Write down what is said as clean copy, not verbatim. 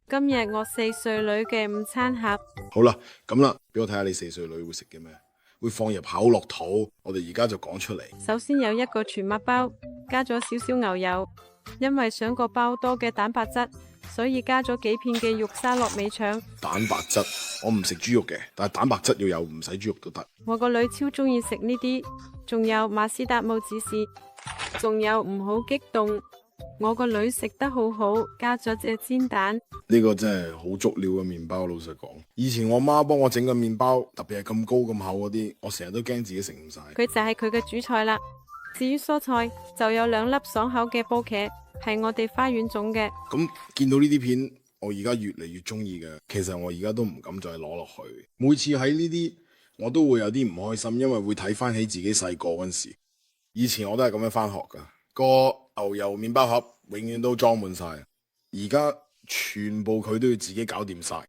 今日我4歲女嘅午餐盒。好啦，咁啦，俾我睇下你4歲女會食嘅咩？會放入口落肚。我哋而家就講出嚟。首先有一個全麥包，加咗少少牛油，因為想個包多嘅蛋白質，所以加咗幾片嘅肉沙落尾腸。蛋白質，我唔食豬肉嘅，但係蛋白質要有，唔使豬肉都得。我個女超中意食呢啲，仲有馬斯達姆指示，仲有唔好激動。我個女食得好好，加咗隻煎蛋。呢個真係好足料嘅麵包，老實講。以前我媽幫我整嘅麵包，特別係咁高咁厚嗰啲，我成日都驚自己食唔晒。佢就係佢嘅主菜啦。至於蔬菜，就有2粒爽口嘅波茄，係我哋花園種嘅。咁見到呢啲片，我而家越嚟越中意嘅。其實我而家都唔敢再攞落去。每次喺呢啲，我都會有啲唔開心，因為會睇翻起自己細個嗰陣時。以前我都係咁樣翻學噶，個牛油麵包盒永遠都裝滿晒，而家全部佢都要自己搞掂晒。